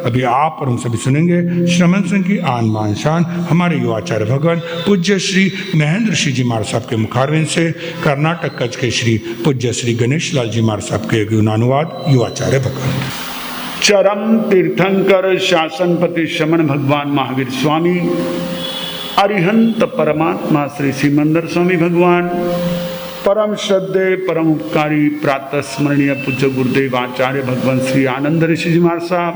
अभी आप और हम सभी सुनेंगे श्रमण संघ की आन बान शान हमारे युवाचार्य भगवान पूज्य श्री महेंद्र श्री जी महाराज साहब के मुखारविंद से कर्नाटक कच्छ के श्री पूज्य श्री गणेश लाल जी महाराज साहब के गुणानुवाद युवाचार्य भगवान। चरम तीर्थंकर शासनपति श्रमण भगवान महावीर स्वामी, अरिहंत परमात्मा श्री सिमंदर स्वामी भगवान, परम श्रद्धेय परम उपकारी प्रातः स्मरणीय पूज्य गुरुदेव आचार्य भगवान श्री आनंद ऋषि जी महाराज साहब,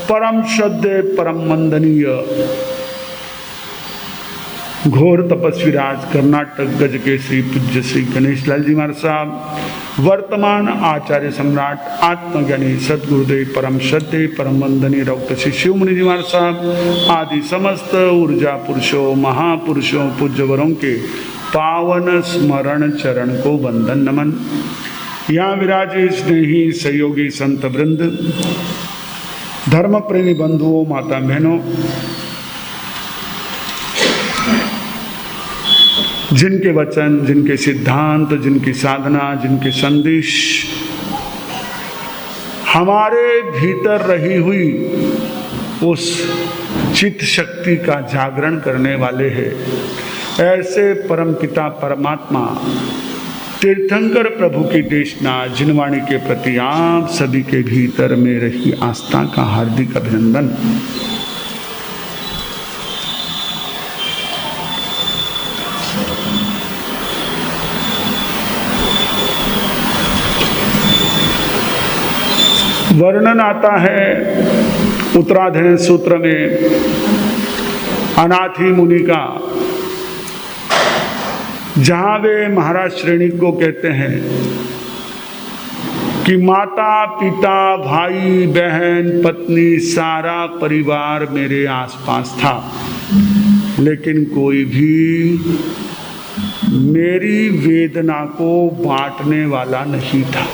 परम श्रद्धेय परम वंदनीय घोर तपस्वी राज कर्नाटक गज के श्री पूज्य श्री गणेश लाल जी महाराज साहब, वर्तमान आचार्य सम्राट आत्मज्ञानी सदगुरुदेव परम श्रद्धेय परम वंदनीय डॉक्टर श्री शिव मुनि जी महाराज साहब आदि समस्त ऊर्जा पुरुषों महापुरुषों पूज्यवरों के पावन स्मरण चरण को वंदन नमन। यहाँ विराजे स्नेही सहयोगी संत वृंद, धर्म प्रेमी बंधुओं माता बहनों, जिनके वचन, जिनके सिद्धांत, जिनकी साधना, जिनके संदेश हमारे भीतर रही हुई उस चित्त शक्ति का जागरण करने वाले हैं, ऐसे परमपिता परमात्मा तीर्थंकर प्रभु की देशना जिनवाणी के प्रति आप सभी के भीतर में रही आस्था का हार्दिक अभिनंदन। वर्णन आता है उत्तराधयन सूत्र में अनाथी मुनि का, जहां वे महाराज श्रेणी को कहते हैं कि माता पिता भाई बहन पत्नी सारा परिवार मेरे आसपास था, लेकिन कोई भी मेरी वेदना को बांटने वाला नहीं था।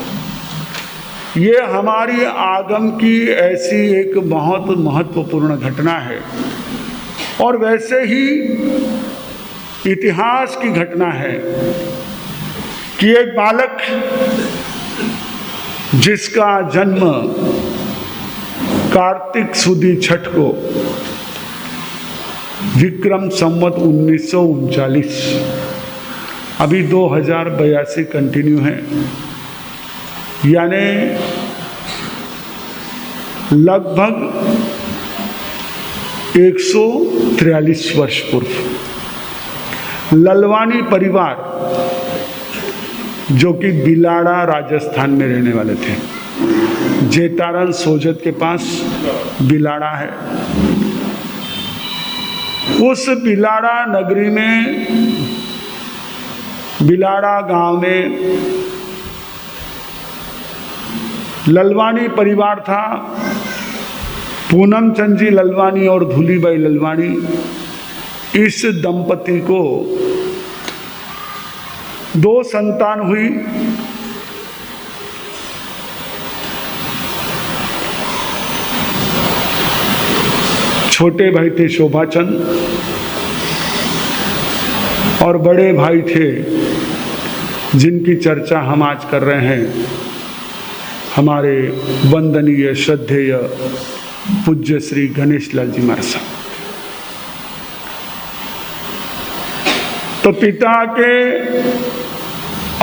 ये हमारी आगम की ऐसी एक बहुत महत्वपूर्ण घटना है और वैसे ही इतिहास की घटना है कि एक बालक जिसका जन्म कार्तिक सुदी छठ को विक्रम संवत 1939, अभी 2082 कंटिन्यू है, यानी लगभग 143 वर्ष पूर्व ललवानी परिवार, जो कि बिलाड़ा राजस्थान में रहने वाले थे, जेतारन सोजत के पास बिलाड़ा है, उस बिलाड़ा नगरी में, बिलाड़ा गांव में ललवानी परिवार था। पूनम चंद जी ललवानी और धूलीबाई ललवानी, इस दंपति को 2 संतान हुई। छोटे भाई थे शोभाचंद और बड़े भाई थे जिनकी चर्चा हम आज कर रहे हैं, हमारे वंदनीय श्रद्धेय पूज्य श्री गणेश लाल जी महाराज साहब। तो पिता के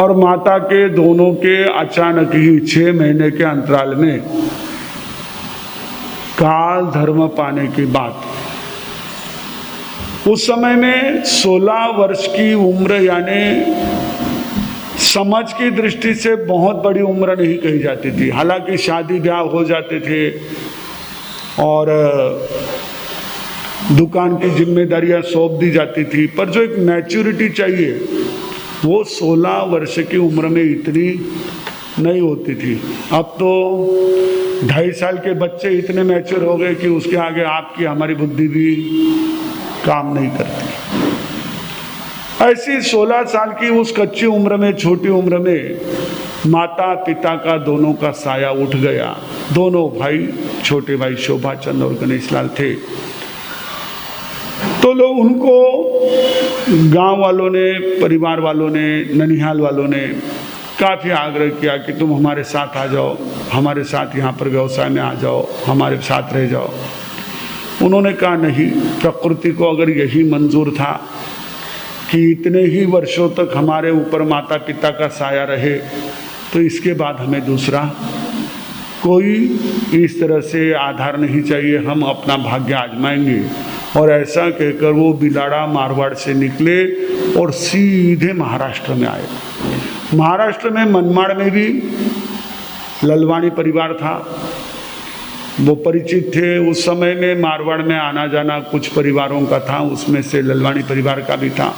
और माता के दोनों के अचानक ही 6 महीने के अंतराल में काल धर्म पाने की बात, उस समय में 16 वर्ष की उम्र, यानी समझ की दृष्टि से बहुत बड़ी उम्र नहीं कही जाती थी। हालांकि शादी ब्याह हो जाते थे और दुकान की जिम्मेदारियां सौंप दी जाती थी, पर जो एक मैच्योरिटी चाहिए वो 16 वर्ष की उम्र में इतनी नहीं होती थी। अब तो 2.5 साल के बच्चे इतने मैच्योर हो गए कि उसके आगे आपकी हमारी बुद्धि भी काम नहीं करती। ऐसी 16 साल की उस कच्ची उम्र में, छोटी उम्र में माता पिता का दोनों का साया उठ गया। दोनों भाई, छोटे भाई शोभाचंद और गणेश लाल थे। तो लोग उनको गांव वालों ने, परिवार वालों ने, ननिहाल वालों ने काफ़ी आग्रह किया कि तुम हमारे साथ आ जाओ, हमारे साथ यहाँ पर व्यवसाय में आ जाओ, हमारे साथ रह जाओ। उन्होंने कहा नहीं, प्रकृति को अगर यही मंजूर था कि इतने ही वर्षों तक हमारे ऊपर माता पिता का साया रहे, तो इसके बाद हमें दूसरा कोई इस तरह से आधार नहीं चाहिए, हम अपना भाग्य आजमाएंगे। और ऐसा कहकर वो बिलाड़ा मारवाड़ से निकले और सीधे महाराष्ट्र में आए। महाराष्ट्र में मनमाड़ में भी ललवाणी परिवार था, वो परिचित थे। उस समय में मारवाड़ में आना जाना कुछ परिवारों का था, उसमें से ललवाणी परिवार का भी था।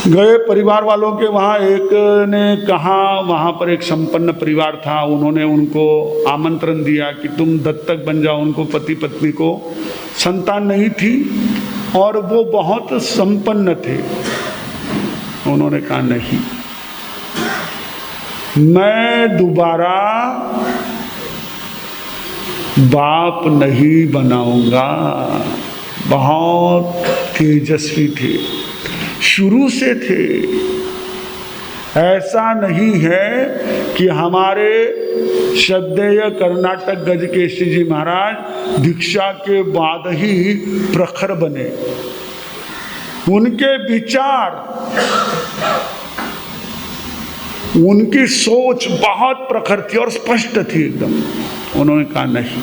गए परिवार वालों के वहाँ, एक ने कहा, वहाँ पर एक संपन्न परिवार था, उन्होंने उनको आमंत्रण दिया कि तुम दत्तक बन जाओ। उनको पति पत्नी को संतान नहीं थी और वो बहुत संपन्न थे। उन्होंने कहा नहीं, मैं दोबारा बाप नहीं बनाऊंगा। बहुत तेजस्वी थे, शुरू से थे। ऐसा नहीं है कि हमारे श्रद्धेय कर्नाटक गजकेसरी जी महाराज दीक्षा के बाद ही प्रखर बने। उनके विचार, उनकी सोच बहुत प्रखर थी और स्पष्ट थी एकदम। उन्होंने कहा नहीं,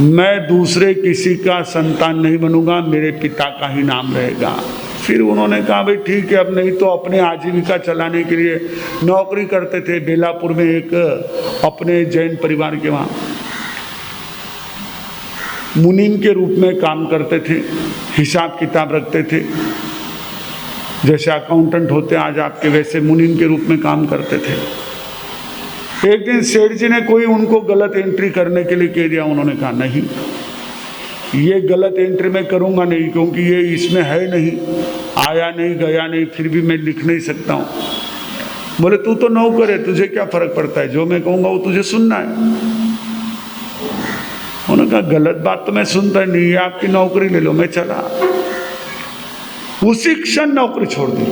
मैं दूसरे किसी का संतान नहीं बनूंगा, मेरे पिता का ही नाम रहेगा। फिर उन्होंने कहा भाई ठीक है, अब नहीं तो अपने आजीविका चलाने के लिए नौकरी करते थे बेलापुर में, एक अपने जैन परिवार के वहाँ मुनीम के रूप में काम करते थे, हिसाब किताब रखते थे। जैसे अकाउंटेंट होते आज आपके, वैसे मुनीम के रूप में काम करते थे। एक दिन सेठ जी ने कोई उनको गलत एंट्री करने के लिए कह दिया। उन्होंने कहा नहीं, ये गलत एंट्री मैं करूँगा नहीं, क्योंकि ये इसमें है नहीं, आया नहीं गया नहीं, फिर भी मैं लिख नहीं सकता हूँ। बोले तू तो नौकर है, तुझे क्या फर्क पड़ता है, जो मैं कहूँगा वो तुझे सुनना है। उन्होंने कहा गलत बात तो मैं सुनता नहीं, आपकी नौकरी ले लो। मैं चला, उसी क्षण नौकरी छोड़ दी।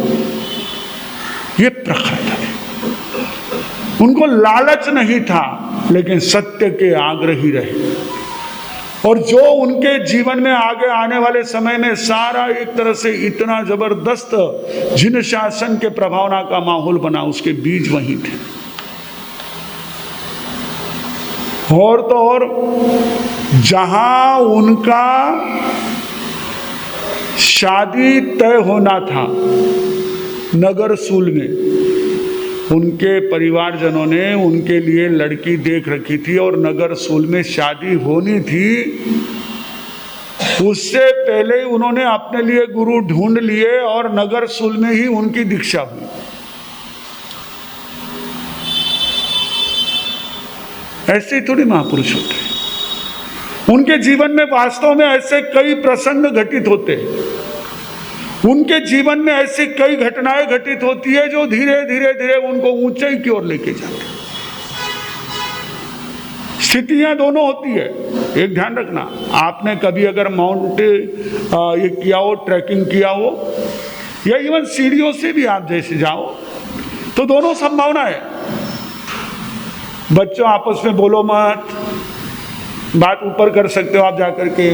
ये प्रखर था, उनको लालच नहीं था, लेकिन सत्य के आग्रही रहे। और जो उनके जीवन में आगे आने वाले समय में सारा एक तरह से इतना जबरदस्त जिन शासन के प्रभावना का माहौल बना, उसके बीज वहीं थे। और तो और जहां उनका शादी तय होना था नगर सूल में, उनके परिवारजनों ने उनके लिए लड़की देख रखी थी और नगर सूल में शादी होनी थी। उससे पहले ही उन्होंने अपने लिए गुरु ढूंढ लिए और नगर सूल में ही उनकी दीक्षा हुई। ऐसे ही थोड़ी महापुरुष होते हैं। उनके जीवन में वास्तव में ऐसे कई प्रसंग घटित होते हैं, उनके जीवन में ऐसी कई घटनाएं घटित होती है जो धीरे धीरे धीरे उनको ऊंचाई की ओर लेके जाते। स्थितियां दोनों होती है। एक ध्यान रखना, आपने कभी अगर माउंट ये किया हो, ट्रैकिंग किया हो, या इवन सीढ़ियों से भी आप जैसे जाओ, तो दोनों संभावना है। बच्चों आपस में बोलो मत, बात ऊपर कर सकते हो आप जाकर के।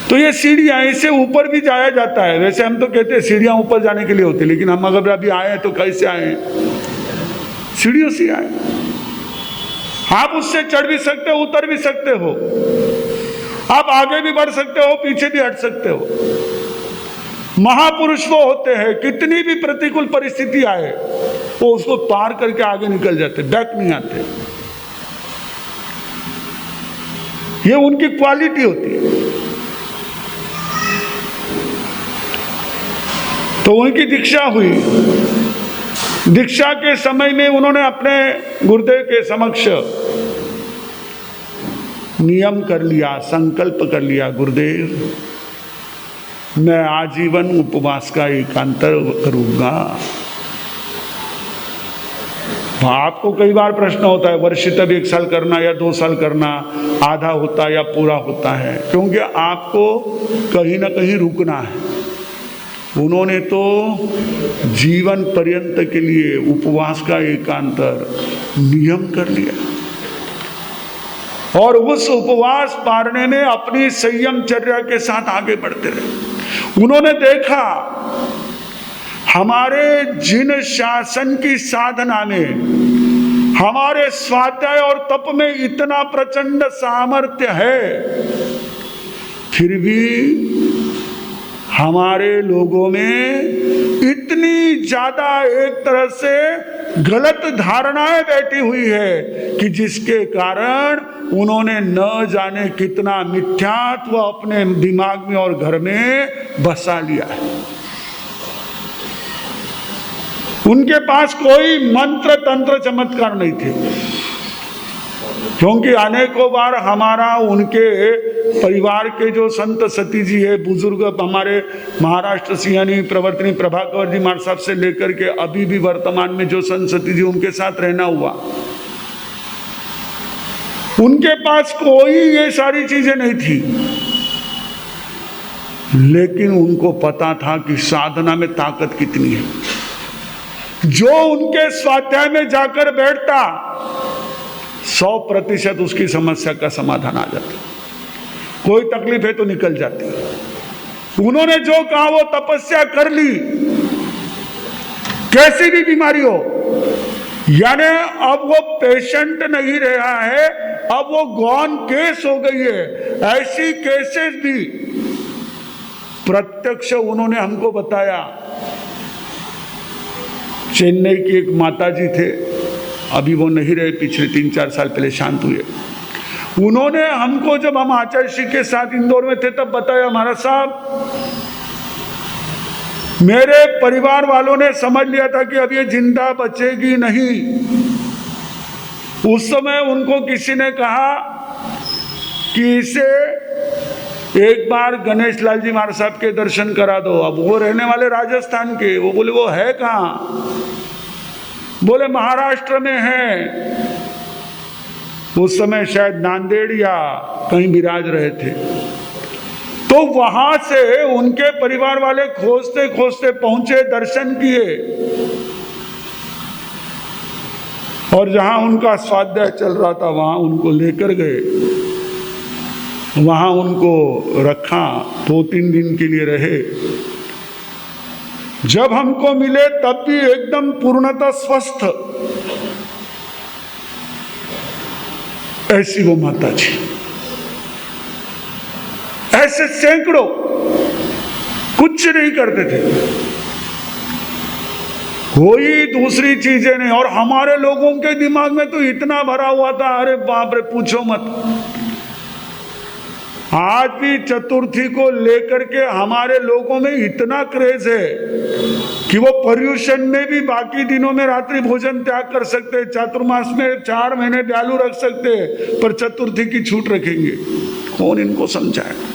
तो ये सीढ़ियाँ, इससे ऊपर भी जाया जाता है। वैसे हम तो कहते हैं सीढ़ियाँ ऊपर जाने के लिए होती, लेकिन हम अगर अभी आए हैं तो कैसे आए हैं? सीढ़ियों से आए। आप उससे चढ़ भी सकते हो, उतर भी सकते हो, आप आगे भी बढ़ सकते हो, पीछे भी हट सकते हो। महापुरुष वो होते हैं, कितनी भी प्रतिकूल परिस्थिति आए वो उसको पार करके आगे निकल जाते, बैक नहीं आते। ये उनकी क्वालिटी होती है। तो उनकी दीक्षा हुई। दीक्षा के समय में उन्होंने अपने गुरुदेव के समक्ष नियम कर लिया, संकल्प कर लिया, गुरुदेव मैं आजीवन उपवास का एकांतर करूंगा। आपको कई बार प्रश्न होता है वर्षित अब 1 साल करना या 2 साल करना, आधा होता या पूरा होता है, क्योंकि आपको कहीं ना कहीं रुकना है। उन्होंने तो जीवन पर्यंत के लिए उपवास का एकांतर नियम कर लिया और उस उपवास पारने में अपनी संयमचर्या के साथ आगे बढ़ते रहे। उन्होंने देखा हमारे जिन शासन की साधना में, हमारे स्वाध्याय और तप में इतना प्रचंड सामर्थ्य है, फिर भी हमारे लोगों में इतनी ज्यादा एक तरह से गलत धारणाएं बैठी हुई है कि जिसके कारण उन्होंने न जाने कितना मिथ्यात्व अपने दिमाग में और घर में बसा लिया है। उनके पास कोई मंत्र तंत्र चमत्कार नहीं थे, क्योंकि अनेकों बार हमारा उनके परिवार के जो संत सती जी है, बुजुर्ग हमारे महाराष्ट्र से यानी प्रवर्तनी प्रभाकर जी महाराज साहब से लेकर के अभी भी वर्तमान में जो संत सती जी, उनके साथ रहना हुआ। उनके पास कोई ये सारी चीजें नहीं थी, लेकिन उनको पता था कि साधना में ताकत कितनी है। जो उनके स्वाध्याय में जाकर बैठता 100% उसकी समस्या का समाधान आ जाता, कोई तकलीफ है तो निकल जाती। उन्होंने जो कहा वो तपस्या कर ली, कैसी भी बीमारी हो, यानी अब वो पेशेंट नहीं रहा है, अब वो गॉन केस हो गई है। ऐसी केसेस भी प्रत्यक्ष उन्होंने हमको बताया। चेन्नई की एक माता जी थे, अभी वो नहीं रहे, पिछले 3-4 साल पहले शांत हुए। उन्होंने हमको, जब हम आचार्य श्री के साथ इंदौर में थे, तब बताया, महाराज साहब मेरे परिवार वालों ने समझ लिया था कि अब ये जिंदा बचेगी नहीं। उस समय उनको किसी ने कहा कि इसे एक बार गणेश लाल जी महाराज साहब के दर्शन करा दो। अब वो रहने वाले राजस्थान के, वो बोले वो है कहाँ? बोले महाराष्ट्र में है। उस समय शायद नांदेड़ या कहीं विराज रहे थे। तो वहां से उनके परिवार वाले खोजते खोजते पहुंचे, दर्शन किए, और जहां उनका स्वाध्याय चल रहा था वहां उनको लेकर गए, वहां उनको रखा, 2-3 दिन के लिए रहे। जब हमको मिले तब भी एकदम पूर्णतः स्वस्थ, ऐसी वो माता जी। ऐसे सैकड़ों, कुछ नहीं करते थे, कोई दूसरी चीजें नहीं। और हमारे लोगों के दिमाग में तो इतना भरा हुआ था, अरे बाप रे पूछो मत। आज भी चतुर्थी को लेकर के हमारे लोगों में इतना क्रेज है कि वो पर्यूषण में भी बाकी दिनों में रात्रि भोजन त्याग कर सकते, चातुर्मास में 4 महीने ब्यालू रख सकते, पर चतुर्थी की छूट रखेंगे। कौन इनको समझाएगा?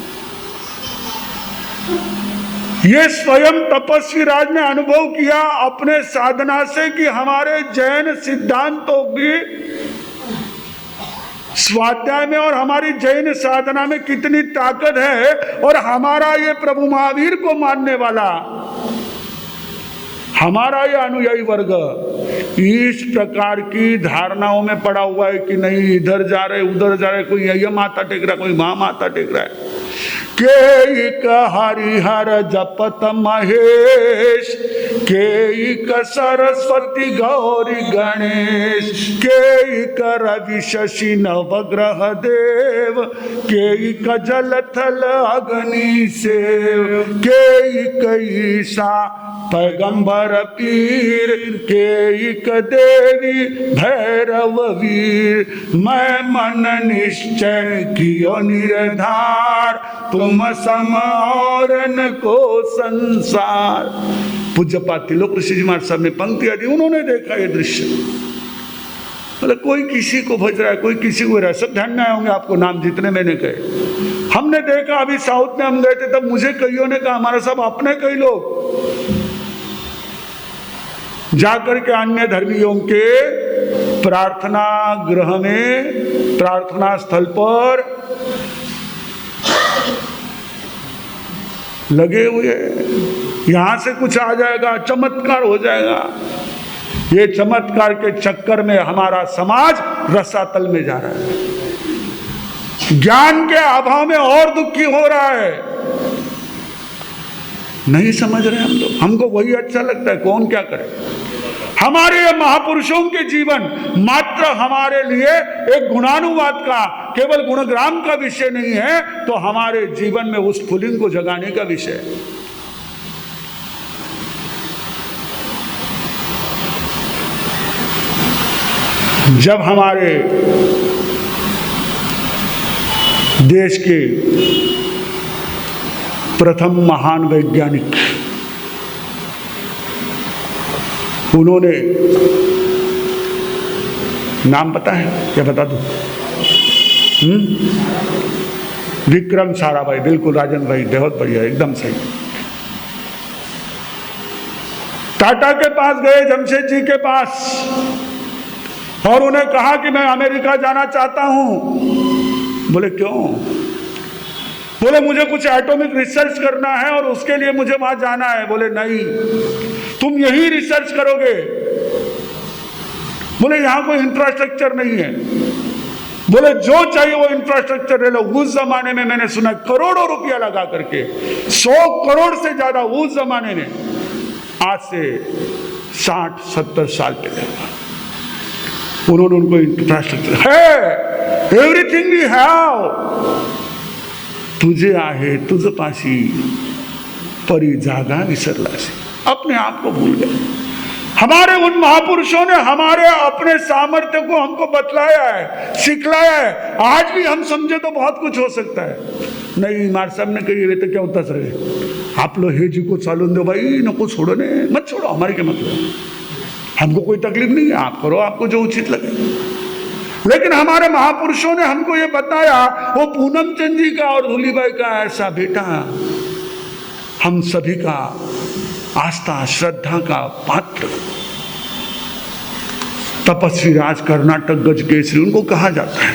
ये स्वयं तपस्वी राज ने अनुभव किया अपने साधना से कि हमारे जैन सिद्धांतों की स्वाध्याय में और हमारी जैन साधना में कितनी ताकत है। और हमारा ये प्रभु महावीर को मानने वाला हमारा ये अनुयायी वर्ग इस प्रकार की धारणाओं में पड़ा हुआ है कि नहीं, इधर जा रहे उधर जा रहे, कोई यह माथा टेक रहा, कोई वहां माथा टेक रहा है। के हरिहर जपत महेश, के सरस्वती गौरी गणेश, के रवि शशि नवग्रह देव, के जल थल अग्नि सेव, के ईसा पैगंबर पीर, के देवी भैरव वीर। मैं मन निश्चय कियो निर्धार, तुम सम और न को संसार। पूज्यपाद तिलोक ऋषि जी महाराज साहब ने पंक्तियां दी, उन्होंने देखा ये दृश्य। मतलब कोई किसी को भज रहा है, कोई किसी को रहा है। सब ध्यान में आए होंगे आपको नाम जितने मैंने कहे। हमने देखा, अभी साउथ में हम गए थे, तब मुझे कईयों ने कहा, हमारा सब अपने कई लोग जाकर के अन्य धर्मियों के प्रार्थना गृह में, प्रार्थना स्थल पर लगे हुए, यहां से कुछ आ जाएगा, चमत्कार हो जाएगा। ये चमत्कार के चक्कर में हमारा समाज रसातल में जा रहा है, ज्ञान के अभाव में और दुखी हो रहा है। नहीं समझ रहे हम लोग, हमको वही अच्छा लगता है, कौन क्या करे। हमारे ये महापुरुषों के जीवन मात्र हमारे लिए एक गुणानुवाद का, केवल गुणग्राम का विषय नहीं है, तो हमारे जीवन में उस फुलिंग को जगाने का विषय है। जब हमारे देश के प्रथम महान वैज्ञानिक, उन्होंने, नाम पता है क्या, बता दूं? विक्रम साराभाई, बिल्कुल राजन भाई, बहुत बढ़िया, एकदम सही। टाटा के पास गए, जमशेद जी के पास, और उन्हें कहा कि मैं अमेरिका जाना चाहता हूं। बोले क्यों? बोले मुझे कुछ एटॉमिक रिसर्च करना है और उसके लिए मुझे वहां जाना है। बोले नहीं, तुम यही रिसर्च करोगे। बोले यहां कोई इंफ्रास्ट्रक्चर नहीं है। बोले जो चाहिए वो इंफ्रास्ट्रक्चर ले लो। उस जमाने में मैंने सुना करोड़ों रुपया लगा करके, 100 करोड़ से ज्यादा उस जमाने में, आज से 60-70 साल पहले उन्होंने उनको इंफ्रास्ट्रक्चर है, एवरीथिंग वी हैव, तुझे आहे तुझ पाशी परी जागा विसरलासी। अपने आप को भूल गए। हमारे उन महापुरुषों ने हमारे अपने सामर्थ्य को हमको बतलाया है, सिखलाया है। आज भी हम समझे तो बहुत कुछ हो सकता है। नहीं, मार साहब ने कही तो क्या होता सर, आप लोग हे जी को चालून दो भाई, नको छोड़ो, ने मत छोड़ो, हमारे क्या मतलब, हमको कोई तकलीफ नहीं है, आप करो आपको जो उचित लगे। लेकिन हमारे महापुरुषों ने हमको ये बताया, वो पूनम चंद जी का और धूलीबाई का ऐसा बेटा हम सभी का आस्था श्रद्धा का पात्र, तपस्वी राज कर्नाटक गज केसरी उनको कहा जाता है।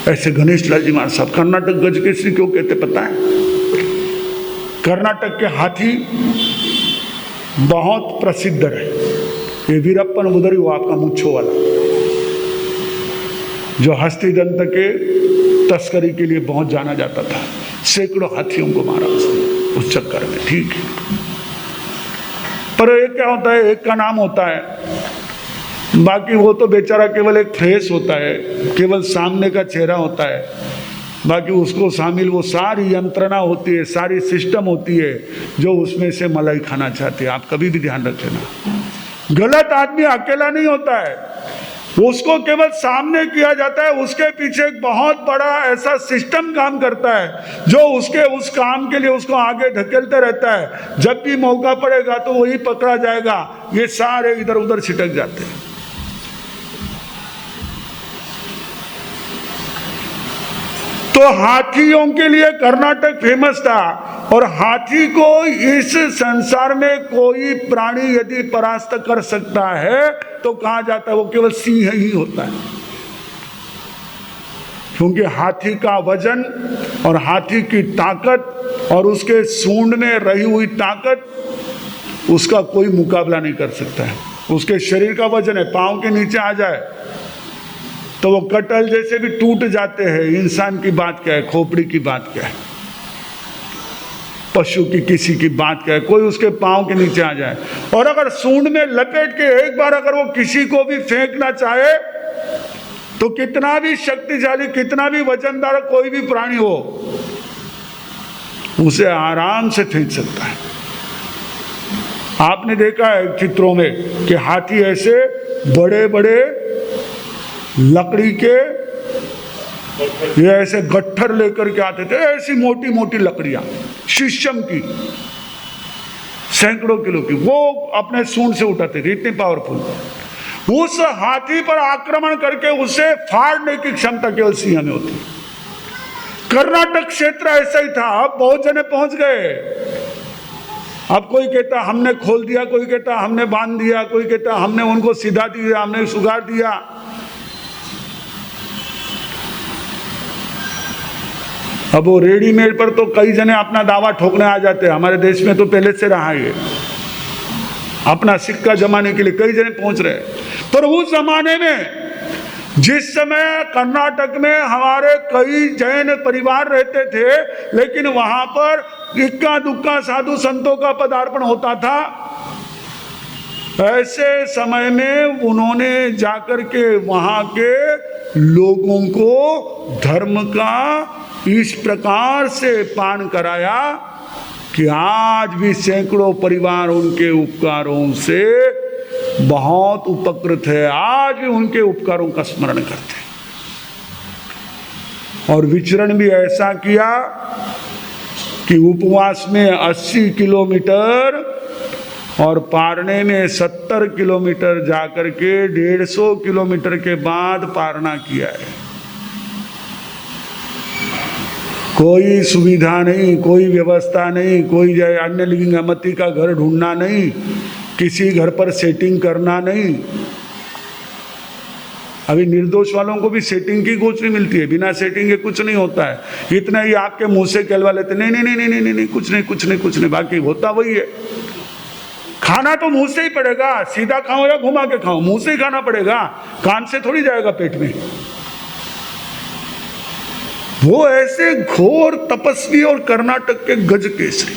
ऐसे गणेश लाल जी महाराज साहब कर्नाटक गज केसरी क्यों कहते पता है? कर्नाटक के हाथी बहुत प्रसिद्ध रहे। ये वीरप्पन उधर ही हुआ, आपका मुच्छो वाला, जो हस्तिदंत के तस्करी के लिए बहुत जाना जाता था। सैकड़ों हाथियों को मारा उसने उस चक्कर में, ठीक है। पर एक क्या होता है, एक का नाम होता है, बाकी वो तो बेचारा केवल एक फेस होता है, केवल सामने का चेहरा होता है। बाकी उसको शामिल वो सारी यंत्रणा होती है, सारी सिस्टम होती है जो उसमें से मलाई खाना चाहती है। आप कभी भी ध्यान रखना, गलत आदमी अकेला नहीं होता है, उसको केवल सामने किया जाता है, उसके पीछे एक बहुत बड़ा ऐसा सिस्टम काम करता है जो उसके उस काम के लिए उसको आगे धकेलते रहता है। जब भी मौका पड़ेगा तो वही पकड़ा जाएगा, ये सारे इधर उधर छिटक जाते हैं। तो हाथियों के लिए कर्नाटक फेमस था, और हाथी को इस संसार में कोई प्राणी यदि परास्त कर सकता है तो कहा जाता है वो केवल सिंह ही होता है। क्योंकि हाथी का वजन और हाथी की ताकत और उसके सूंड में रही हुई ताकत, उसका कोई मुकाबला नहीं कर सकता है। उसके शरीर का वजन है, पांव के नीचे आ जाए तो वो कटहल जैसे भी टूट जाते हैं। इंसान की बात क्या है, खोपड़ी की बात क्या है, पशु की किसी की बात क्या है, कोई उसके पांव के नीचे आ जाए। और अगर सूंड में लपेट के एक बार अगर वो किसी को भी फेंकना चाहे तो कितना भी शक्तिशाली, कितना भी वजनदार कोई भी प्राणी हो, उसे आराम से फेंक सकता है। आपने देखा है चित्रों में कि हाथी ऐसे बड़े बड़े लकड़ी के ये ऐसे गट्ठर लेकर के आते थे, ऐसी मोटी मोटी लकड़ियां शीशम की, सैकड़ों किलो की, वो अपने सूंड से उठाते थे, इतनी पावरफुल। उस हाथी पर आक्रमण करके उसे फाड़ने की क्षमता केवल सिंह में होती। कर्नाटक क्षेत्र ऐसा ही था। अब बहुत जने पहुंच गए। अब कोई कहता हमने खोल दिया, कोई कहता हमने बांध दिया, कोई कहता हमने उनको सीधा दिया, हमने सुगार दिया। अब वो रेडीमेड पर तो कई जने अपना दावा ठोकने आ जाते हैं। हमारे देश में तो पहले से रहा ये, अपना सिक्का जमाने के लिए कई जने पहुंच रहे। पर उस जमाने में जिस समय कर्नाटक में हमारे कई जैन परिवार रहते थे, लेकिन वहां पर इक्का दुक्का साधु संतों का पदार्पण होता था, ऐसे समय में उन्होंने जाकर के वहां के लोगों को धर्म का इस प्रकार से पान कराया कि आज भी सैकड़ों परिवार उनके उपकारों से बहुत उपकृत है, आज भी उनके उपकारों का स्मरण करते हैं। और विचरण भी ऐसा किया कि उपवास में 80 किलोमीटर और पारने में 70 किलोमीटर जाकर के 150 किलोमीटर के बाद पारना किया है। कोई सुविधा नहीं, कोई व्यवस्था नहीं, कोई अन्य लिंग मती का घर ढूंढना नहीं, किसी घर पर सेटिंग करना नहीं। अभी निर्दोष वालों को भी सेटिंग की गोचरी मिलती है, बिना सेटिंग के कुछ नहीं होता है। इतना ही आपके मुंह से कहलवा लेते, नहीं नहीं नहीं नहीं नहीं नहीं, कुछ नहीं कुछ नहीं कुछ नहीं, बाकी होता वही है। खाना तो मुंह से ही पड़ेगा, सीधा खाओ या घुमा के खाओ, मुंह से ही खाना पड़ेगा, कान से थोड़ी जाएगा पेट में। वो ऐसे घोर तपस्वी और कर्नाटक के गजकेसरी।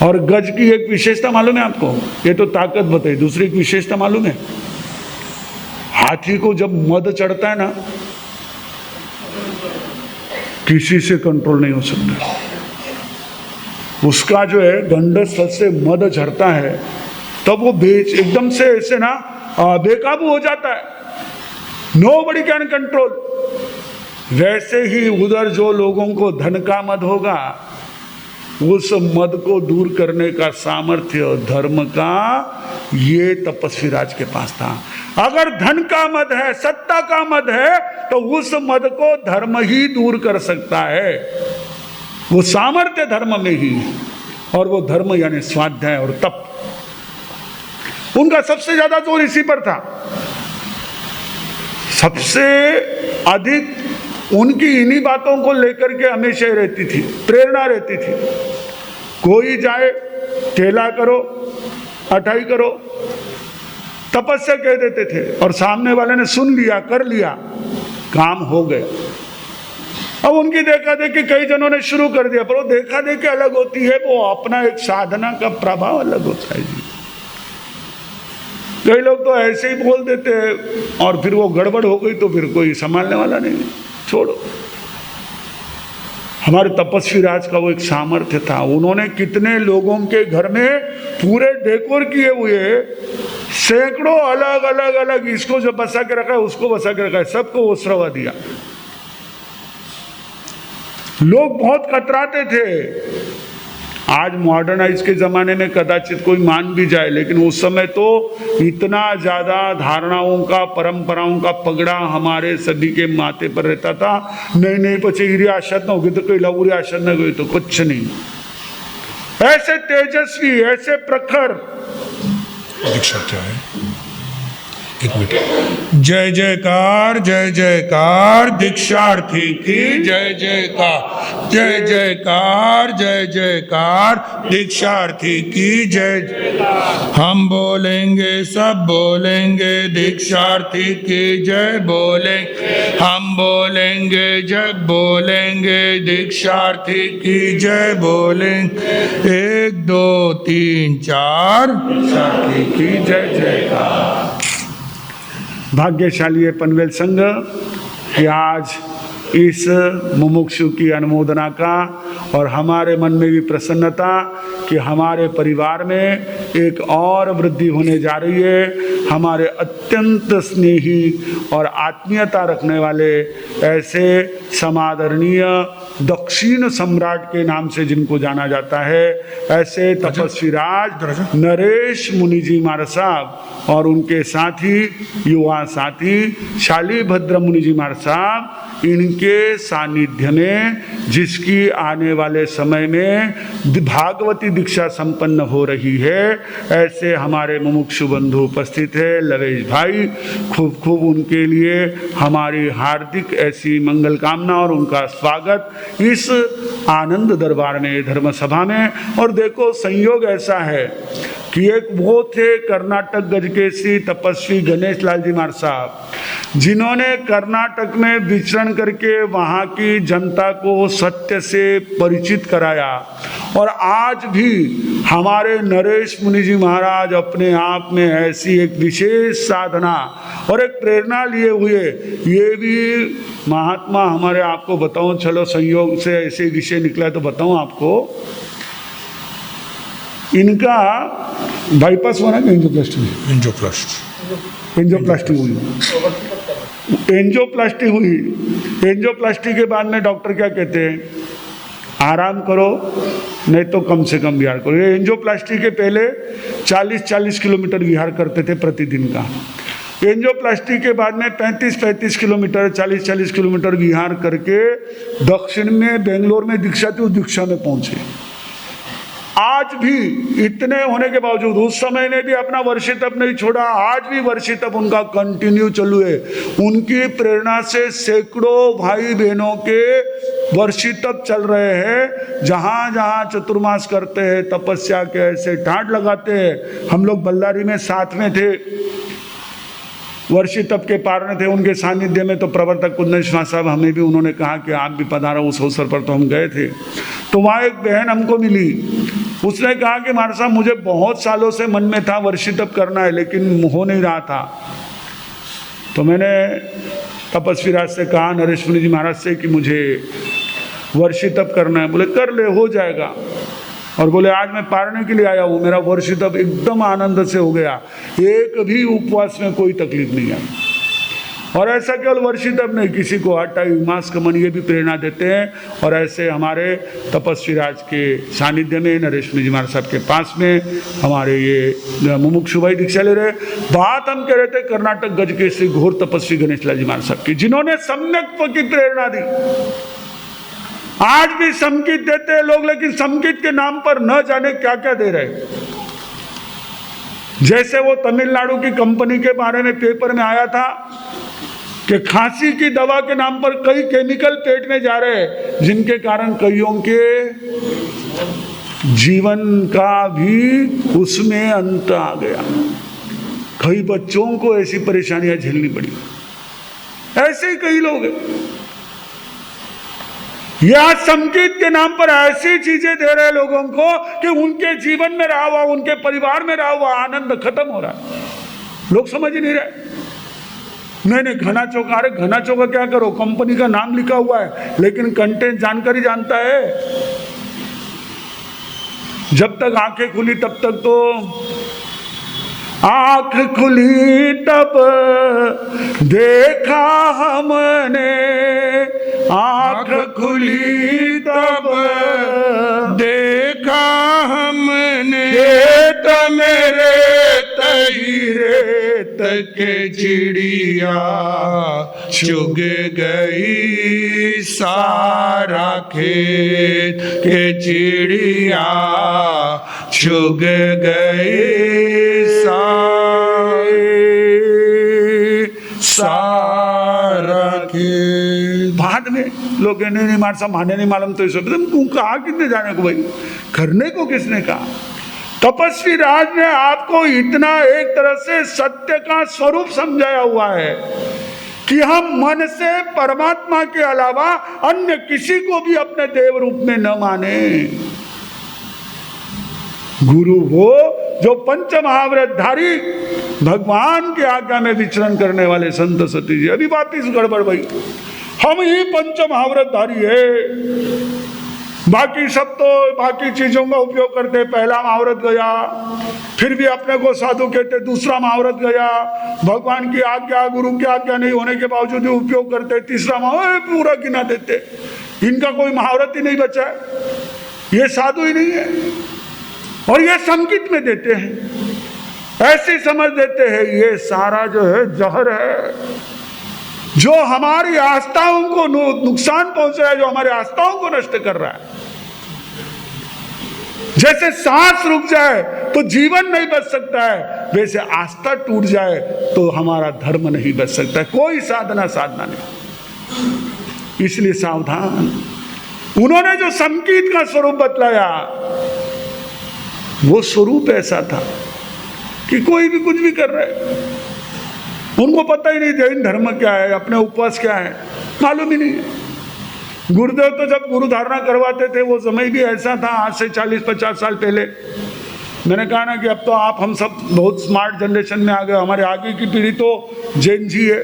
और गज की एक विशेषता मालूम है आपको? ये तो ताकत बताई, दूसरी एक विशेषता मालूम है? हाथी को जब मद चढ़ता है ना, किसी से कंट्रोल नहीं हो सकता। उसका जो है गंडस्थल से मद झरता है, तब वो एकदम से ऐसे ना बेकाबू हो जाता है। Nobody can control. वैसे ही उधर जो लोगों को धन का मद होगा, उस मद को दूर करने का सामर्थ्य धर्म का ये तपस्वी राज के पास था। अगर धन का मद है, सत्ता का मद है, तो उस मद को धर्म ही दूर कर सकता है। वो सामर्थ्य धर्म में ही है, और वो धर्म यानी स्वाध्याय और तप। उनका सबसे ज्यादा जोर इसी पर था। सबसे अधिक उनकी इन्हीं बातों को लेकर के हमेशा रहती थी, प्रेरणा रहती थी। कोई जाए, ठेला करो, अठाई करो, तपस्या कह देते थे, और सामने वाले ने सुन लिया, कर लिया, काम हो गया। अब उनकी देखा देखी कई जनों ने शुरू कर दिया, पर वो देखा देखी अलग होती है, वो अपना एक साधना का प्रभाव अलग होता है जी। कई लोग तो ऐसे ही बोल देते हैं, और फिर वो गड़बड़ हो गई तो फिर कोई संभालने वाला नहीं, छोड़ो। हमारे तपस्वी राज का वो एक सामर्थ्य था। उन्होंने कितने लोगों के घर में पूरे डेकोर किए हुए, सैकड़ों अलग अलग अलग, इसको जो बसा के रखा है, उसको बसा के रखा है, सबको वो श्रवा दिया। लोग बहुत कतराते थे। आज मॉडर्नाइज के जमाने में कदाचित कोई मान भी जाए, लेकिन उस समय तो इतना ज्यादा धारणाओं का, परंपराओं का पगड़ा हमारे सभी के माथे पर रहता था। नहीं नहीं, पचे हिरी आशत न होगी तो कोई लवुरी आशत न गई तो कुछ नहीं। ऐसे तेजस्वी, ऐसे प्रखर। दीक्षा क्या है? एक मिनट। जय जयकार, जय जयकार, दीक्षार्थी की जय जयकार, जय जयकार, जय जयकार, दीक्षार्थी की जय जयकार। हम बोलेंगे, सब बोलेंगे, दीक्षार्थी की जय बोलेंगे। हम बोलेंगे, जग बोलेंगे, दीक्षार्थी की जय बोलेंगे। 1 2 3 4, दीक्षार्थी की जय जयकार। भाग्यशाली है पनवेल संघ कि आज इस मुमुक्षु की अनुमोदना का, और हमारे मन में भी प्रसन्नता कि हमारे परिवार में एक और वृद्धि होने जा रही है। हमारे अत्यंत स्नेही और आत्मीयता रखने वाले ऐसे समादरणीय दक्षिण सम्राट के नाम से जिनको जाना जाता है, ऐसे तपस्वी राज नरेश मुनि जी महाराज साहब और उनके साथी, युवा साथी शालीभद्र मुनि जी महाराज साहब, इनके उनके सानिध्य में, जिसकी आने वाले समय में भागवती दीक्षा संपन्न हो रही है, ऐसे हमारे मुमुक्षु बंधु उपस्थित है। लवेश भाई, खूब खूब उनके लिए हमारी हार्दिक ऐसी मंगल कामना और उनका स्वागत इस आनंद दरबार में, धर्म सभा में। और देखो संयोग ऐसा है कि एक वो थे कर्नाटक गज के श्री तपस्वी गणेश लाल जी महाराज साहब, जिन्होंने कर्नाटक में विचरण करके वहाँ की जनता को सत्य से परिचित कराया। और आज भी हमारे नरेश मुनि जी महाराज अपने आप में ऐसी एक विशेष साधना और एक प्रेरणा लिए हुए, ये भी महात्मा हमारे, आपको बताऊं, चलो संयोग से ऐसे विषय निकला तो बताऊं आपको, इनका बाईपास हुआ ना कि एंजियोप्लास्टी हुई। एंजियोप्लास्टी के बाद में डॉक्टर क्या कहते हैं, आराम करो नहीं तो कम से कम विहार करो। ये एंजियोप्लास्टी के पहले 40-40 किलोमीटर विहार करते थे प्रतिदिन का। एंजियोप्लास्टी के बाद में 35-35 किलोमीटर, 40-40 किलोमीटर विहार करके दक्षिण में बेंगलोर में दीक्षा थी, उस दीक्षा में पहुंचे। आज भी इतने होने के बावजूद उस समय में भी अपना वर्षी तप नहीं छोड़ा, आज भी वर्षी तप उनका कंटिन्यू चालू है। उनकी प्रेरणा से सैकड़ों भाई बहनों के वर्षी तप चल रहे हैं। जहाँ जहाँ चतुर्मास करते हैं, तपस्या के ऐसे ठाट लगाते हैं। हम लोग बल्लारी में साथ में थे, वर्षी तप के पारण थे, उनके सानिध्य में तो प्रवर्तक कुंदनेश्वर साहब, हमें भी उन्होंने कहा कि आप भी पधारो। उस अवसर पर तो हम गए थे। तो वहाँ एक बहन हमको मिली, उसने कहा कि महाराज साहब मुझे बहुत सालों से मन में था वर्षी तप करना है, लेकिन हो नहीं रहा था। तो मैंने तपस्वी राज से कहा, नरेश मुनि जी महाराज से, कि मुझे वर्षी तप करना है। बोले कर ले, हो जाएगा। और बोले आज मैं पारने के लिए आया हूँ, मेरा वर्षी तप एकदम आनंद से हो गया, एक भी उपवास में कोई तकलीफ नहीं आई। और ऐसा केवल वर्षी तप नहीं, किसी को हटाई मास कमन, ये भी प्रेरणा देते हैं। और ऐसे हमारे तपस्वी राज के सानिध्य में, नरेश मुनि जी महाराज साहब के पास में हमारे ये मुमुक्षु भाई दीक्षा ले रहे। बात हम कह रहे थे कर्नाटक गज के श्री घोर तपस्वी गणेश लाल जी महाराज साहब की, जिन्होंने सम्यक की प्रेरणा दी। आज भी संगीत देते हैं लोग, लेकिन संगीत के नाम पर न जाने क्या क्या दे रहे। जैसे वो तमिलनाडु की कंपनी के बारे में पेपर में आया था कि खांसी की दवा के नाम पर कई केमिकल पेट में जा रहे हैं, जिनके कारण कईयों के जीवन का भी उसमें अंत आ गया। कई बच्चों को ऐसी परेशानियां झेलनी पड़ी। ऐसे ही कई लोग हैं, यह संगीत के नाम पर ऐसी चीजें दे रहे लोगों को कि उनके जीवन में रहा हुआ, उनके परिवार में रहा हुआ आनंद खत्म हो रहा है। लोग समझ ही नहीं रहे। नहीं घना चौका, अरे घना चौका क्या करो, कंपनी का नाम लिखा हुआ है, लेकिन कंटेंट जानकारी जानता है। जब तक आंखें खुली तब तक तो, आंख खुली तब देखा हमने, आंख खुली तब देखा हमने, खेत मेरे तहीरे तक चिड़िया चुग गई, सारा खेत के चिड़िया चुग गई, सारा खेत। बाद में लोग नहीं मार सा माने नहीं मालूम, तो तुम कहा कितने जाने को भाई, करने को किसने कहा। तपस्वी राज ने आपको इतना एक तरह से सत्य का स्वरूप समझाया हुआ है कि हम मन से परमात्मा के अलावा अन्य किसी को भी अपने देव रूप में न माने। गुरु वो जो पंच महाव्रतधारी भगवान के आज्ञा में विचरण करने वाले संत सती जी। अभी वापिस गड़बड़ भाई, हम ही पंच महाव्रतधारी है, बाकी सब तो बाकी चीजों का उपयोग करते। पहला महाव्रत गया, फिर भी अपने को साधु कहते, दूसरा महाव्रत गया, भगवान की आज्ञा गुरु की आज्ञा नहीं होने के बावजूद उपयोग करते, तीसरा महाव्रत पूरा गिना देते। इनका कोई महाव्रत ही नहीं बचा है, ये साधु ही नहीं है। और ये संगीत में देते हैं, ऐसी समझ देते हैं ये सारा जो है जहर है, जो हमारी आस्थाओं को नुकसान पहुंच रहा है, जो हमारी आस्थाओं को नष्ट कर रहा है। जैसे सांस रुक जाए तो जीवन नहीं बच सकता है, वैसे आस्था टूट जाए तो हमारा धर्म नहीं बच सकता है। कोई साधना नहीं। इसलिए सावधान। उन्होंने जो संगीत का स्वरूप बतलाया, वो स्वरूप ऐसा था कि कोई भी कुछ भी कर रहा है, उनको पता ही नहीं जैन धर्म क्या है, अपने उपवास क्या है, मालूम ही नहीं है। गुरुदेव तो जब गुरु धारणा करवाते थे, वो समय भी ऐसा था, आज से 40-50 साल पहले। मैंने कहा ना कि अब तो आप हम सब बहुत स्मार्ट जनरेशन में आ गए, हमारे आगे की पीढ़ी तो जैन जी है,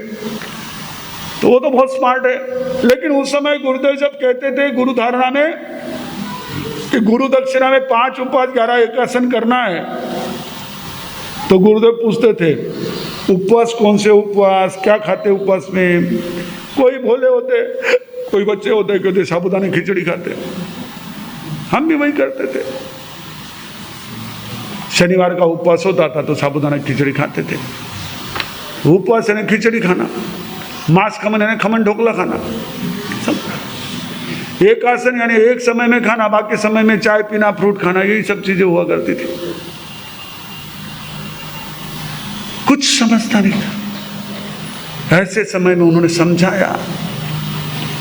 तो वो तो बहुत स्मार्ट है। लेकिन उस समय गुरुदेव जब कहते थे गुरु धारणा में कि गुरु दक्षिणा में 5 उपवास 11 एकासन करना है, तो गुरुदेव पूछते थे उपवास कौन से उपवास, क्या खाते उपवास में। कोई भोले होते, कोई बच्चे होते कहते साबूदाने खिचड़ी खाते, हम भी वही करते थे। शनिवार का उपवास होता था तो साबूदाना खिचड़ी खाते थे। उपवास यानी खिचड़ी खाना, मांस खमन यानी खमन ढोकला खाना, सब। एक आसन यानी एक समय में खाना, बाकी समय में चाय पीना, फ्रूट खाना, यही सब चीजें हुआ करती थी। कुछ समझता नहीं था। ऐसे समय में उन्होंने समझाया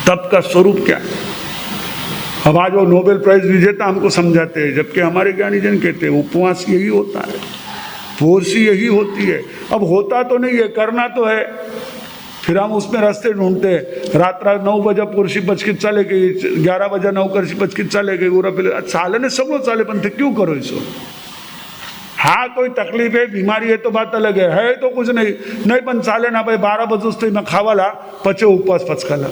तप का स्वरूप क्या है। अब आज वो नोबेल प्राइज विजेता हमको समझाते हैं, जबकि हमारे ज्ञानी जन कहते हैं उपवास यही होता है, फोर्सी यही होती है। अब होता तो नहीं है, करना तो है। फिर हम उसमें रास्ते ढूंढते हैं। रात 9 बजे पुरुषी बचकित्सा ले गई, 11 बजे 9 करशी बचकित्सा ले गई, पूरा पहले चाले ने सगळं चाले, पण ते क्यों करो इसको। हाँ कोई तकलीफ है, बीमारी है तो बात अलग है तो कुछ नहीं पण चाले ना भाई, 12 बजूच तो खावाला पचे उपवास पचकाला।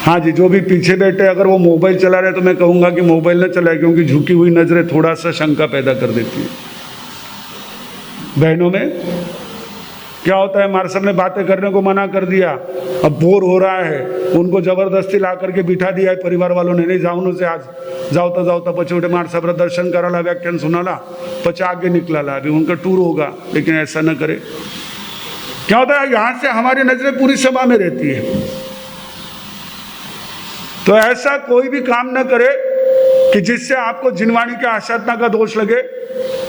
हाँ जी, जो भी पीछे बैठे अगर वो मोबाइल चला रहे तो मैं कहूँगा कि मोबाइल न चलाए, क्योंकि झुकी हुई नजरें थोड़ा सा शंका पैदा कर देती है। बहनों में क्या होता है, हमारे सामने बातें करने को मना कर दिया, अब बोर हो रहा है, उनको जबरदस्ती ला करके बिठा दिया है परिवार वालों ने, नहीं जाऊन से आज जाता जाता पचे उठे मार साहब दर्शन कराला, व्याख्यान सुनाला, पचे आगे निकला, अभी उनका टूर होगा। लेकिन ऐसा न करे। क्या होता है, यहाँ से हमारी नजरें पूरी सभा में रहती है, तो ऐसा कोई भी काम न करे कि जिससे आपको जिनवाणी के आसाधना का दोष लगे।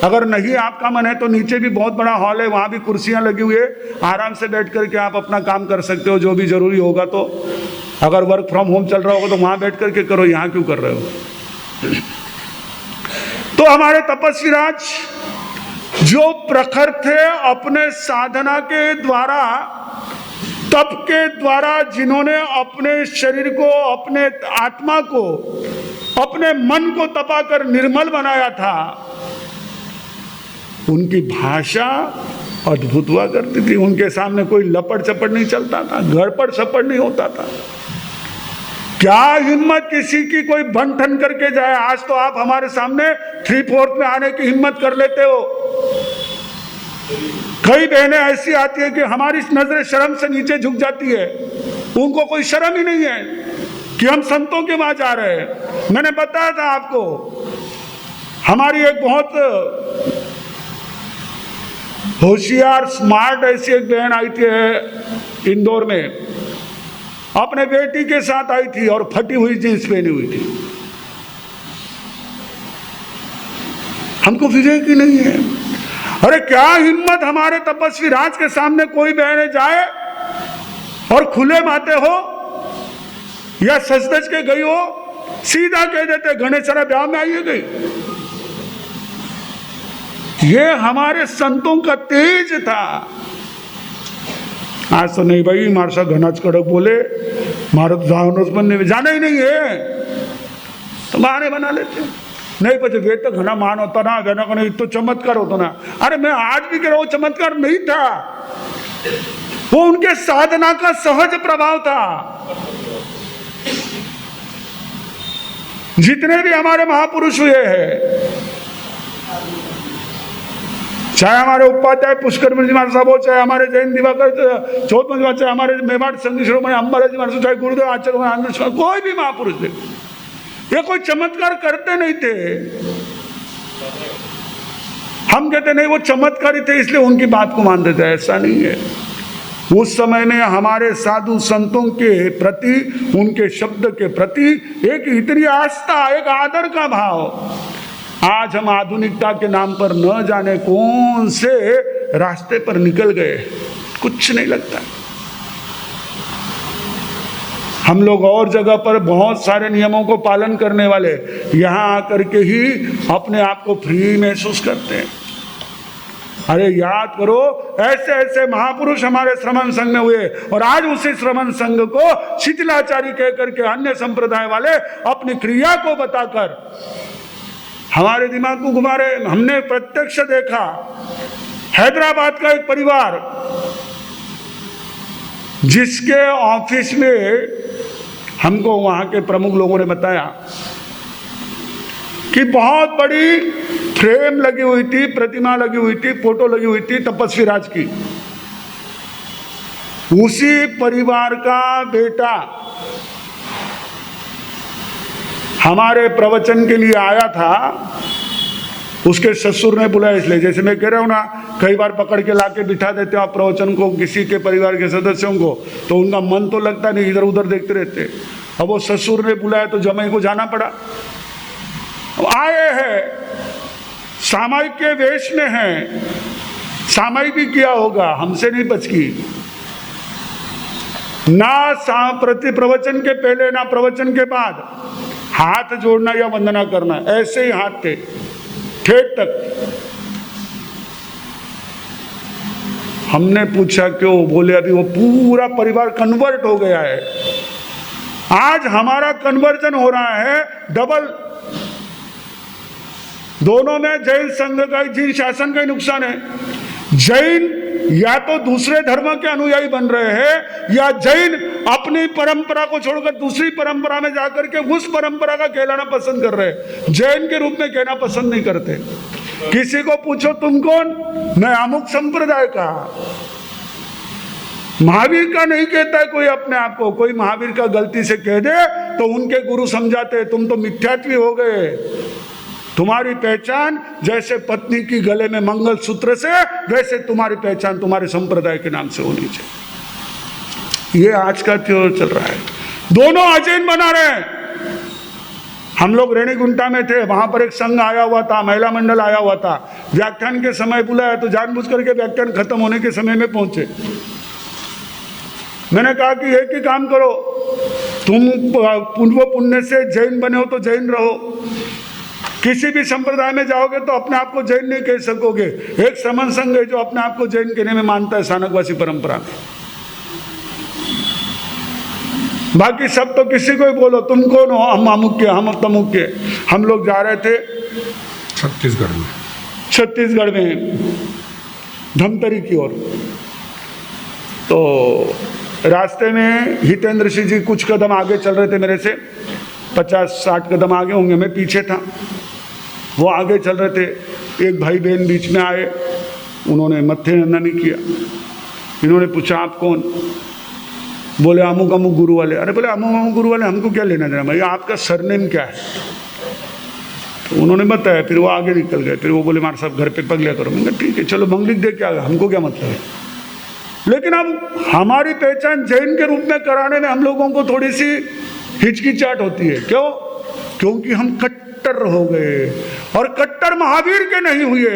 अगर नहीं आपका मन है तो नीचे भी बहुत बड़ा हॉल है, वहां भी कुर्सियां लगी हुई है, आराम से बैठ करके आप अपना काम कर सकते हो, जो भी जरूरी होगा। तो अगर वर्क फ्रॉम होम चल रहा होगा तो वहां बैठ करके करो, यहाँ क्यों कर रहे हो। तो हमारे तपस्वी राज जो प्रखर थे, अपने साधना के द्वारा, तप के द्वारा, जिन्होंने अपने शरीर को, अपने आत्मा को, अपने मन को तपाकर निर्मल बनाया था, उनकी भाषा अद्भुत हुआ करती थी। उनके सामने कोई लपड़ चपड़ नहीं चलता था, गड़पड़ सपड़ नहीं होता था। क्या हिम्मत किसी की कोई बन ठन करके जाए। आज तो आप हमारे सामने 3/4 में आने की हिम्मत कर लेते हो। कई बहनें ऐसी आती है कि हमारी नजरें शर्म से नीचे झुक जाती है, उनको कोई शर्म ही नहीं है कि हम संतों के वहां जा रहे हैं। मैंने बताया था आपको, हमारी एक बहुत होशियार स्मार्ट ऐसी एक बहन आई थी इंदौर में, अपने बेटी के साथ आई थी और फटी हुई जींस पहनी हुई थी। हमको विवेक ही नहीं है। अरे क्या हिम्मत हमारे तपस्वी राज के सामने कोई बहने जाए और खुले माते हो या सजदज के गई हो, सीधा कह देते गणेशरा ब्याह में आइए गई। ये हमारे संतों का तेज था। आज तो नहीं भाई, मारे साथ घनाच कड़क बोले, मारे तो जाना ही नहीं है तो बहाने बना लेते। नहीं पचे वे तो घना मान होता ना, वे ना तो चमत्कार होता ना। अरे मैं आज भी कह रहा हूं, चमत्कार नहीं था, वो उनके साधना का सहज प्रभाव था। जितने भी हमारे महापुरुष हुए हैं, चाहे हमारे उपाध्याय पुष्कर जी महाराज साहब हो, चाहे हमारे जैन दिवाकर चौथ, चाहे हमारे मेवाड़ संघ शिरोमणि अंबाराज जी महाराज, चाहे गुरुदेव आचार्य, कोई भी महापुरुष थे, ये कोई चमत्कार करते नहीं थे। हम कहते नहीं वो चमत्कारी थे इसलिए उनकी बात को मानते थे, ऐसा नहीं है। उस समय में हमारे साधु संतों के प्रति, उनके शब्द के प्रति एक इतनी आस्था, एक आदर का भाव। आज हम आधुनिकता के नाम पर न जाने कौन से रास्ते पर निकल गए, कुछ नहीं लगता। हम लोग और जगह पर बहुत सारे नियमों को पालन करने वाले, यहाँ आकर के ही अपने आप को फ्री महसूस करते हैं। अरे याद करो, ऐसे ऐसे महापुरुष हमारे श्रमण संघ में हुए और आज उसी श्रमण संघ को शिथिलाचारी कह करके अन्य संप्रदाय वाले अपनी क्रिया को बताकर हमारे दिमाग को घुमा रहे। हमने प्रत्यक्ष देखा, हैदराबाद का एक परिवार जिसके ऑफिस में हमको वहां के प्रमुख लोगों ने बताया कि बहुत बड़ी फ्रेम लगी हुई थी, प्रतिमा लगी हुई थी, फोटो लगी हुई थी तपस्वी राज की। उसी परिवार का बेटा हमारे प्रवचन के लिए आया था, उसके ससुर ने बुलाया। इसलिए जैसे मैं कह रहा हूं ना, कई बार पकड़ के लाके बिठा देते हो आप प्रवचन को किसी के परिवार के सदस्यों को, तो उनका मन तो लगता नहीं, इधर उधर देखते रहते। अब वो ससुर ने बुलाया तो जमाई को जाना पड़ा। आए हैं, सामाई के वेश में हैं, सामाई भी किया होगा, हमसे नहीं बचकी। ना प्रति प्रवचन के पहले ना प्रवचन के बाद हाथ जोड़ना या वंदना करना, ऐसे ही हाथ थे ठेठ तक। हमने पूछा क्यों? बोले अभी वो पूरा परिवार कन्वर्ट हो गया है। आज हमारा कन्वर्जन हो रहा है डबल। दोनों में जैन संघ का, जैन शासन का ही नुकसान है। जैन या तो दूसरे धर्म के अनुयायी बन रहे हैं, या जैन अपनी परंपरा को छोड़कर दूसरी परंपरा में जाकर के उस परंपरा का कहलाना पसंद कर रहे हैं, जैन के रूप में कहना पसंद नहीं करते। किसी को पूछो तुम कौन? मैं अमुक संप्रदाय का। महावीर का नहीं कहता है कोई अपने आप को। कोई महावीर का गलती से कह दे तो उनके गुरु समझाते तुम तो मिथ्यात्वी हो गए। तुम्हारी पहचान जैसे पत्नी की गले में मंगल सूत्र से, वैसे तुम्हारी पहचान तुम्हारे संप्रदाय के नाम से होनी चाहिए। ये आज का त्योहार चल रहा है। दोनों अजैन बना रहे हैं। हम लोग रेणीगुंटा में थे, वहां पर एक संघ आया हुआ था, महिला मंडल आया हुआ था। व्याख्यान के समय बुलाया तो जानबूझ करके व्याख्यान खत्म होने के समय में पहुंचे। मैंने कहा कि एक ही काम करो, तुम पूर्व पुण्य से जैन बने हो तो जैन रहो। किसी भी संप्रदाय में जाओगे तो अपने आप को जैन नहीं कह सकोगे। एक श्रमण संघ है जो अपने आप को जैन कहने में मानता है सानकवासी परंपरा में। बाकी सब तो किसी को ही बोलो तुम कौन हो, हम अमुक के, हम तमुक के। हम लोग जा रहे थे छत्तीसगढ़ में धमतरी की ओर। तो रास्ते में हितेंद्र सिंह जी कुछ कदम आगे चल रहे थे मेरे से, 50-60 कदम आगे होंगे, मैं पीछे था। वो आगे चल रहे थे, एक भाई बहन बीच में आए, उन्होंने मत्थे नंदनी किया। इन्होंने पूछा आप कौन? बोले अमुक अमुक गुरु वाले। अरे बोले अमुक अमुक गुरु वाले, हमको क्या लेना देना भाई, आपका सरनेम क्या है? तो उन्होंने बताया। फिर वो आगे निकल गए। फिर वो बोले मार साहब घर पे पग लिया करो। मैंने कहा ठीक है चलो मंगलिक दे के आ गया, हमको क्या मतलब है। लेकिन अब हमारी पहचान जैन के रूप में कराने में हम लोगों को थोड़ी सी हिचकिचाहट होती है। क्यों? क्योंकि हम कट्टर हो गए, और कट्टर महावीर के नहीं हुए,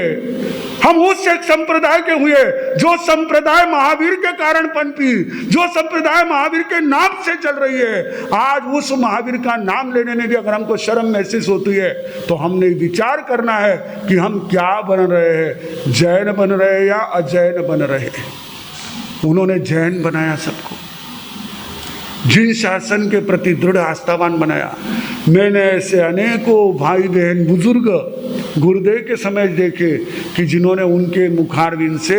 हम उस एक संप्रदाय के हुए जो संप्रदाय महावीर के कारण पनपी, जो संप्रदाय महावीर के नाम से चल रही है। आज उस महावीर का नाम लेने में भी अगर हमको शर्म महसूस होती है तो हमने विचार करना है कि हम क्या बन रहे हैं, जैन बन रहे हैं या अजैन बन रहे हैं। उन्होंने जैन बनाया सबको, जिन शासन के प्रति दृढ़ आस्थावान बनाया। मैंने ऐसे अनेकों भाई बहन बुजुर्ग गुरुदेव के समय देखे कि जिन्होंने उनके मुखारविंद से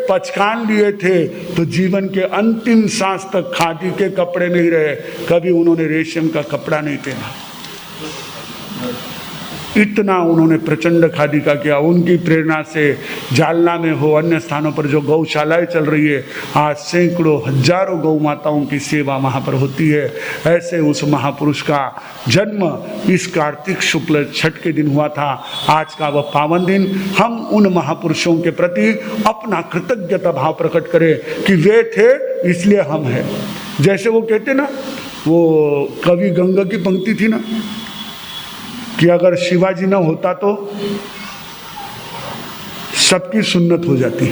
पचकान लिए थे तो जीवन के अंतिम सांस तक खादी के कपड़े में ही रहे, कभी उन्होंने रेशम का कपड़ा नहीं पहना। इतना उन्होंने प्रचंड खादी का किया। उनकी प्रेरणा से जालना में हो, अन्य स्थानों पर जो गौशालाएं चल रही है, आज सैकड़ों हजारों गौ माताओं की सेवा वहाँ पर होती है। ऐसे उस महापुरुष का जन्म इस कार्तिक शुक्ल छठ के दिन हुआ था। आज का वह पावन दिन हम उन महापुरुषों के प्रति अपना कृतज्ञता भाव प्रकट करें कि वे थे इसलिए हम हैं। जैसे वो कहते ना, वो कवि गंगा की पंक्ति थी ना कि अगर शिवाजी न होता तो सबकी सुन्नत हो जाती।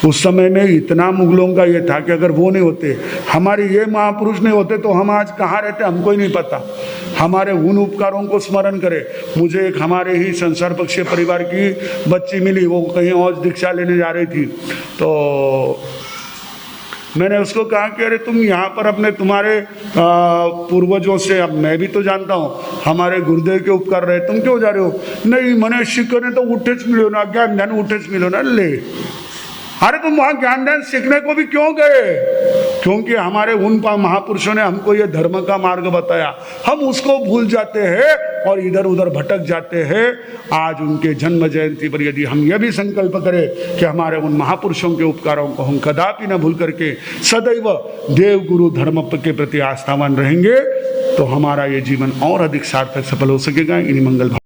उस समय में इतना मुगलों का ये था कि अगर वो नहीं होते, हमारे ये महापुरुष नहीं होते तो हम आज कहाँ रहते हमको ही नहीं पता। हमारे उन उपकारों को स्मरण करें। मुझे एक हमारे ही संसार पक्षीय परिवार की बच्ची मिली, वो कहीं और दीक्षा लेने जा रही थी, तो मैंने उसको कहा कि अरे तुम यहाँ पर अपने तुम्हारे पूर्वजों से, अब मैं भी तो जानता हूँ हमारे गुरुदेव के उपकार रहे, तुम क्यों जा रहे हो? नहीं मने शिकने तो उठेच मिलो ना, ज्ञान ध्यान उठेच मिलो ना। ले, अरे तुम वहाँ ज्ञान ध्यान सीखने को भी क्यों गए? क्योंकि हमारे उन महापुरुषों ने हमको ये धर्म का मार्ग बताया, हम उसको भूल जाते हैं और इधर उधर भटक जाते हैं। आज उनके जन्म जयंती पर यदि हम यह भी संकल्प करें कि हमारे उन महापुरुषों के उपकारों को हम कदापि न भूल करके सदैव देव गुरु धर्म के प्रति आस्थावान रहेंगे, तो हमारा ये जीवन और अधिक सार्थक सफल हो सकेगा। इन्हीं मंगल